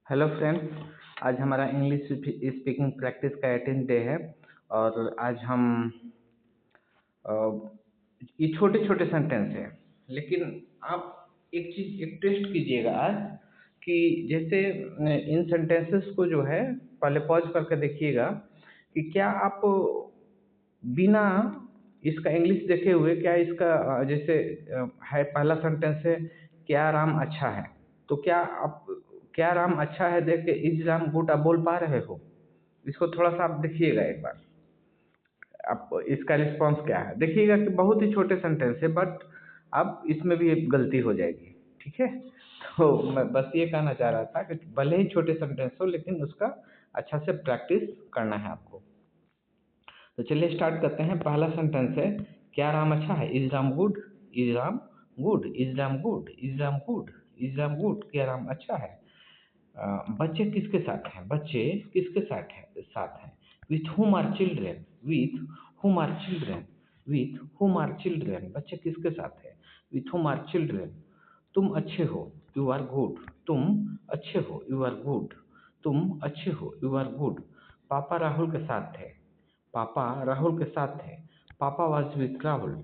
Hello friends. आज हमारा English speaking practice का 18 डे है। और आज हम अ, ये छोटे छोटे सेंटेंस हैं, लेकिन आप एक टेस्ट कीजिएगा आज कि जैसे इन सेंटेंसेस को जो है पहले पॉज करके देखिएगा कि क्या आप बिना इसका इंग्लिश देखे हुए क्या इसका जैसे है पहला सेंटेंस है, क्या राम अच्छा है। तो क्या आप क्या राम अच्छा है देख के इज राम गुड आप बोल पा रहे हो? इसको थोड़ा सा आप देखिएगा एक बार, आप इसका रिस्पांस क्या है देखिएगा कि बहुत ही छोटे सेंटेंस है, बट अब इसमें भी एक गलती हो जाएगी। ठीक है, तो मैं बस ये कहना चाह रहा था कि भले ही छोटे सेंटेंस हो लेकिन उसका अच्छा से प्रैक्टिस करना है आपको। तो चलिए स्टार्ट करते हैं। पहला सेंटेंस है, क्या राम अच्छा है? Is Ram good? Is Ram good? Is Ram good? Is Ram good? Is Ram good? क्या राम अच्छा है? बच्चे किसके साथ हैं? बच्चे किसके साथ हैं? With whom are children? With whom are children? With whom are children? बच्चे किसके साथ हैं? With whom are children? तुम अच्छे हो, यू आर गुड। तुम अच्छे हो, यू आर गुड। तुम अच्छे हो, यू आर गुड। पापा राहुल के साथ थे। पापा राहुल के साथ थे। पापा वॉज विथ राहुल।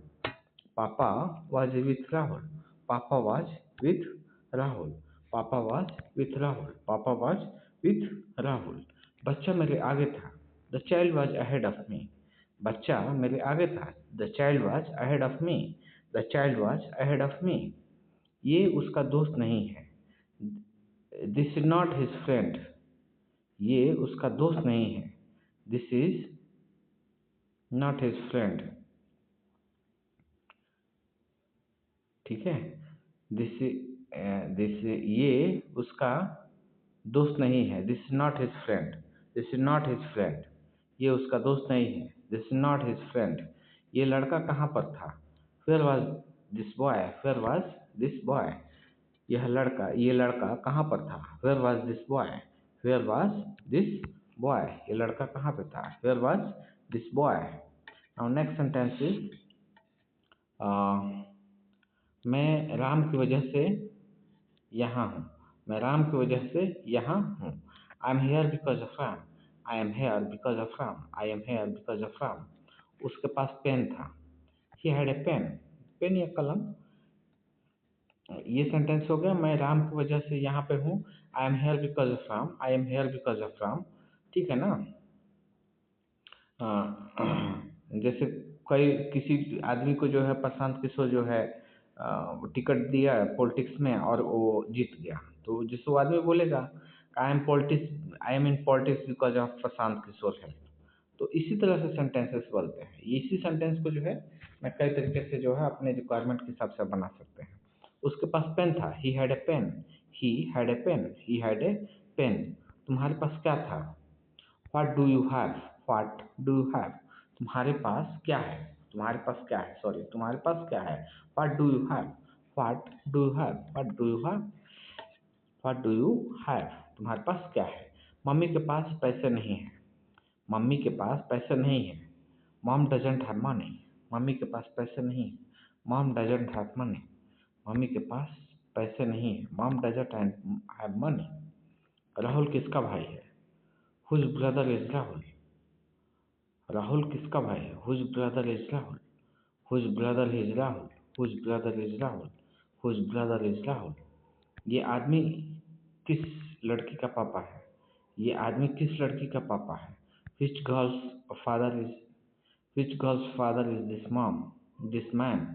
पापा वॉज विथ राहुल। पापा वॉज विथ राहुल। पापा वॉज विथ राहुल। पापा वॉज विथ राहुल। बच्चा मेरे आगे था। The child was ahead of me. बच्चा मेरे आगे था। The child was ahead of me. The child was ahead of me. ये उसका दोस्त नहीं है। This is not his friend. ये उसका दोस्त नहीं है। This is not his friend. ठीक है, दिस दिस ये उसका दोस्त नहीं है। This is not his friend. This is not his friend. ये उसका दोस्त नहीं है। This is not his friend. ये लड़का कहाँ पर था? Where was this boy? Where was this boy? ये लड़का कहाँ पर था? Where was this boy? Where was this boy? ये लड़का कहाँ पे था? Where was this boy? Now next sentence is, मैं राम की वजह से यहाँ हूँ। मैं राम की वजह से यहाँ हूँ। I am here because of Ram. I am here because of Ram. I am here because of Ram. उसके पास पेन था। He had a pen. Pen या कलम। ये सेंटेंस हो गया, मैं राम की वजह से यहाँ पे हूँ। I am here because of Ram. I am here because of Ram. ठीक है ना? जैसे कई किसी आदमी को जो है प्रशांत किशोर जो है टिकट दिया पॉलिटिक्स में और वो जीत गया, तो जिस वो आदमी बोलेगा I am in politics because of Prashant Kishor है। तो इसी तरह से सेंटेंसेस बोलते हैं। इसी सेंटेंस को जो है मैं कई तरीके से जो है अपने रिक्वायरमेंट के हिसाब से बना सकते हैं। उसके पास पेन था। He had a pen. He had a pen. He had a pen. तुम्हारे पास क्या था? What do you have? What do you have? तुम्हारे पास क्या है? तुम्हारे पास क्या है? सॉरी, तुम्हारे पास क्या है? What do you have? What do you have? What do you have? What do you have? तुम्हारे पास क्या है? मम्मी के पास पैसे नहीं है। मम्मी के पास पैसे नहीं है। Mom doesn't have money. Mummy के पास पैसे नहीं है। Mom doesn't have money. Mummy के पास पैसे नहीं है। Mom doesn't have money. Rahul किसका भाई है? Whose brother is Rahul. Rahul किसका भाई है? Whose brother is Rahul. Whose brother is Rahul. Whose brother is Rahul. Whose brother is Rahul. ये आदमी किस लड़की का पापा है? ये आदमी किस लड़की का पापा है? Which girl's father is which girl's father is this mom this man?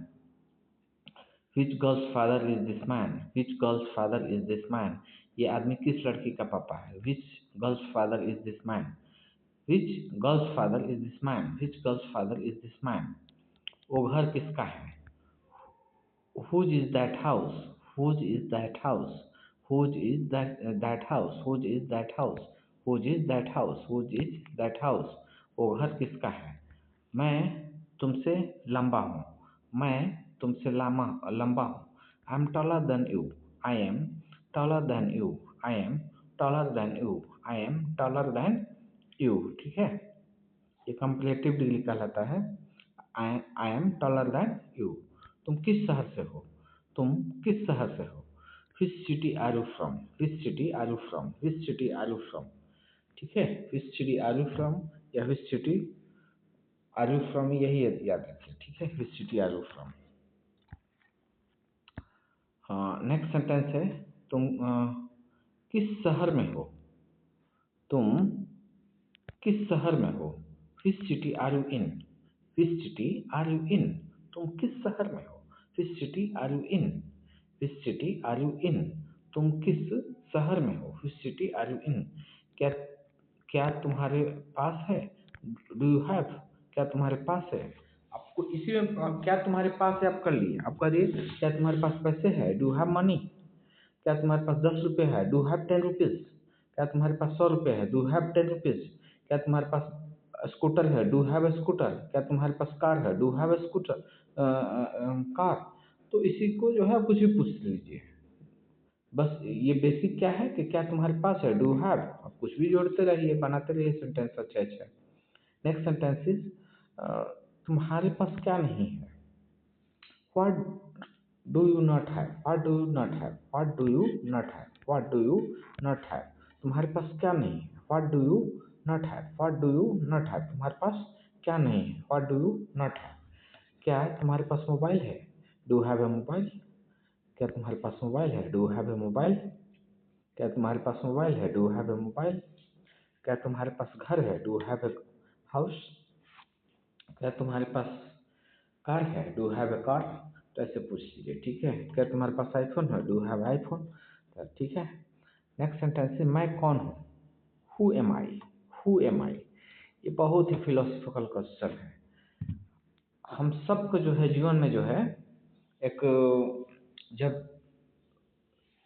Which girl's father is this man? Which girl's father is this man? ये आदमी किस लड़की का पापा है? Which girl's father is this man? Which girl's father is this man? Which girl's father is this man? वो घर किसका है? Whose is that house? Whose is that house? Whose is that house? Whose is that house? Whose is that house? Whose is that house? वो घर किसका है? मैं तुमसे लंबा हूँ। मैं तुमसे लंबा हूँ। I am taller than you. I am taller than you. I am taller than you. I am taller than you. ठीक है, ये कंपैरेटिव डिग्री कहलाता है। I am taller than you. तुम किस शहर से हो? तुम किस शहर से हो? Which city are you from, which city are you from, which city are you from, ठीक है। Which city are you from या which city are you from, यही याद रखिए, ठीक है। Which city are you from. हाँ, नेक्स्ट सेंटेंस है, तुम किस शहर में हो, तुम किस शहर में हो, which city are you in, which city are you in, तुम किस शहर में हो, which city are you in, which city are you in, तुम किस शहर में हो, which city are you in. क्या क्या तुम्हारे पास है, डू यू हैव, क्या तुम्हारे पास है। आपको इसी में क्या तुम्हारे पास है आप कर लिए, आप कह दिए क्या तुम्हारे पास पैसे है, डू हैव मनी, क्या तुम्हारे पास 10 रुपये है, डू हैव 10 रुपीज़, क्या तुम्हारे पास 100 रुपये है, डू हैव 10 रुपीज़, क्या तुम्हारे पास स्कूटर है, डू हैव ए स्कूटर, क्या तुम्हारे पास कार है, do have A scooter car. तो इसी को जो है कुछ भी पूछ लीजिए, बस ये बेसिक क्या है कि क्या तुम्हारे पास है, डू हैव, आप कुछ भी जोड़ते रहिए, बनाते रहिए सेंटेंस अच्छे अच्छे। नेक्स्ट सेंटेंस इज तुम्हारे पास क्या नहीं है, what do you not have, what do you not have, what do you not have, what do you not have, तुम्हारे पास क्या नहीं है, what do you not have, what do you not have, तुम्हारे पास क्या नहीं है, what do you not have. क्या तुम्हारे पास मोबाइल है, डू हैव ए मोबाइल, क्या तुम्हारे पास मोबाइल है, डू हैव ए मोबाइल, क्या तुम्हारे पास मोबाइल है, डू हैव ए मोबाइल, क्या तुम्हारे पास घर है, डू हैव ए हाउस, क्या तुम्हारे पास कार है, डू हैव ए कार। तो ऐसे पूछ लीजिए, ठीक है। क्या तुम्हारे पास आईफोन है, डू हैव आईफोन, तो ठीक है। नेक्स्ट सेंटेंस है मैं कौन हूँ, who am I, who am I. ये बहुत ही फिलोसफिकल क्वेश्चन है। हम सबको जो है जीवन में जो है एक जब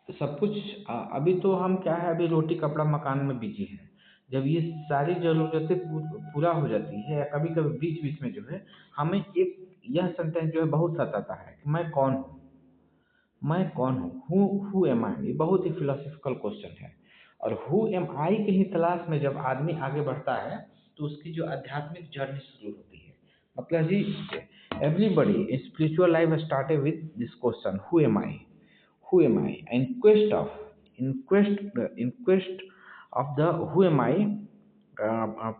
सब कुछ अभी तो हम क्या है, अभी रोटी कपड़ा मकान में बिजी हैं। जब ये सारी ज़रूरतें पूरा हो जाती है या कभी कभी बीच बीच में जो है हमें एक यह सेंटेंस जो है बहुत सताता है कि मैं कौन हूँ, मैं कौन हूँ, हु एम आई। ये बहुत ही फिलोसफिकल क्वेश्चन है। और हु एम आई के ही तलाश में जब आदमी आगे बढ़ता है तो उसकी जो आध्यात्मिक जर्नी शुरू होती है। मतलब जी everybody in spiritual life started with this question, who am I, who am I? In quest of the who am I,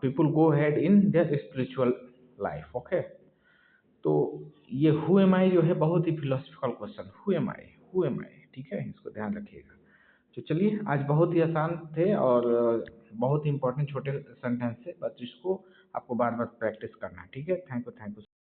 people go ahead in their spiritual life. Okay, तो ये who am I जो है बहुत ही philosophical question, who am I, ठीक है, इसको ध्यान रखिएगा। तो चलिए आज बहुत ही आसान थे और बहुत ही इंपॉर्टेंट छोटे सेंटेंस थे, बस इसको आपको बार बार प्रैक्टिस करना है, ठीक है। Thank you.